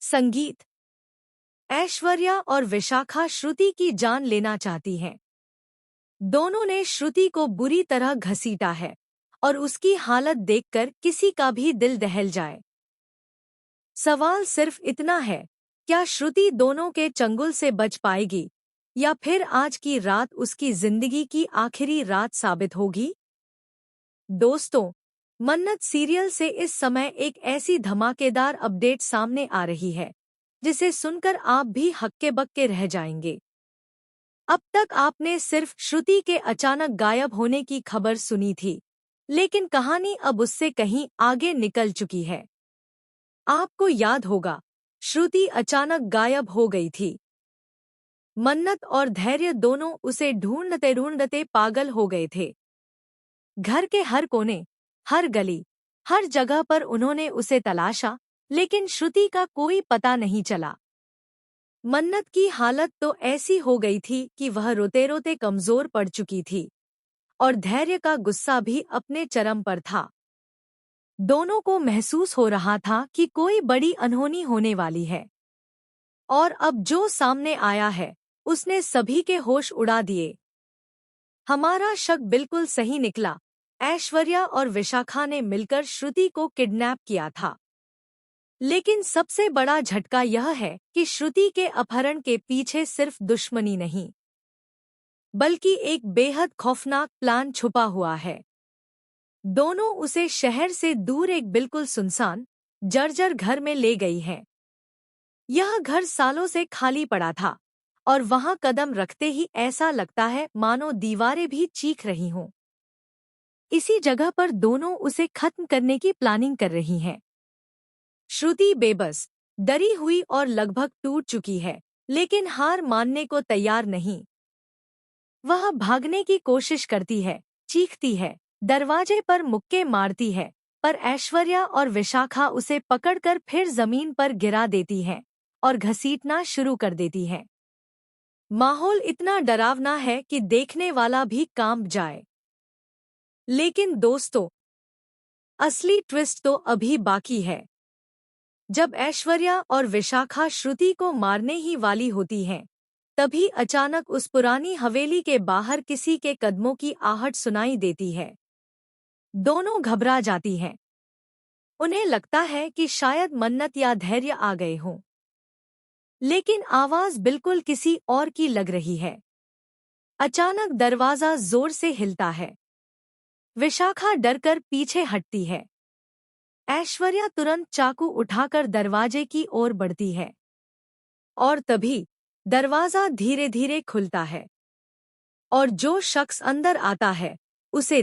संगीत। ऐश्वर्या और विशाखा श्रुति की जान लेना चाहती हैं। दोनों ने श्रुति को बुरी तरह घसीटा है और उसकी हालत देखकर किसी का भी दिल दहल जाए। सवाल सिर्फ इतना है, क्या श्रुति दोनों के चंगुल से बच पाएगी या फिर आज की रात उसकी जिंदगी की आखिरी रात साबित होगी? दोस्तों, मन्नत सीरियल से इस समय एक ऐसी धमाकेदार अपडेट सामने आ रही है जिसे सुनकर आप भी हक्के बक्के रह जाएंगे। अब तक आपने सिर्फ श्रुति के अचानक गायब होने की खबर सुनी थी, लेकिन कहानी अब उससे कहीं आगे निकल चुकी है। आपको याद होगा, श्रुति अचानक गायब हो गई थी। मन्नत और धैर्य दोनों उसे ढूंढते ढूंढते पागल हो गए थे। घर के हर कोने, हर गली, हर जगह पर उन्होंने उसे तलाशा, लेकिन श्रुति का कोई पता नहीं चला। मन्नत की हालत तो ऐसी हो गई थी कि वह रोते रोते कमजोर पड़ चुकी थी और धैर्य का गुस्सा भी अपने चरम पर था। दोनों को महसूस हो रहा था कि कोई बड़ी अनहोनी होने वाली है, और अब जो सामने आया है उसने सभी के होश उड़ा दिए। हमारा शक बिल्कुल सही निकला। ऐश्वर्या और विशाखा ने मिलकर श्रुति को किडनैप किया था। लेकिन सबसे बड़ा झटका यह है कि श्रुति के अपहरण के पीछे सिर्फ दुश्मनी नहीं, बल्कि एक बेहद खौफनाक प्लान छुपा हुआ है। दोनों उसे शहर से दूर एक बिल्कुल सुनसान, जर्जर घर में ले गई हैं। यह घर सालों से खाली पड़ा था और वहां कदम रखते ही ऐसा लगता है मानो दीवारें भी चीख रही हों। इसी जगह पर दोनों उसे खत्म करने की प्लानिंग कर रही हैं। श्रुति बेबस, डरी हुई और लगभग टूट चुकी है, लेकिन हार मानने को तैयार नहीं। वह भागने की कोशिश करती है, चीखती है, दरवाजे पर मुक्के मारती है, पर ऐश्वर्या और विशाखा उसे पकड़कर फिर जमीन पर गिरा देती हैं और घसीटना शुरू कर देती हैं। माहौल इतना डरावना है कि देखने वाला भी कांप जाए। लेकिन दोस्तों, असली ट्विस्ट तो अभी बाकी है। जब ऐश्वर्या और विशाखा श्रुति को मारने ही वाली होती हैं, तभी अचानक उस पुरानी हवेली के बाहर किसी के कदमों की आहट सुनाई देती है। दोनों घबरा जाती हैं। उन्हें लगता है कि शायद मन्नत या धैर्य आ गए हों, लेकिन आवाज बिल्कुल किसी और की लग रही है। अचानक दरवाजा जोर से हिलता है। विशाखा डरकर पीछे हटती है। ऐश्वर्या तुरंत चाकू उठाकर दरवाजे की ओर बढ़ती है, और तभी दरवाजा धीरे धीरे खुलता है और जो शख्स अंदर आता है उसे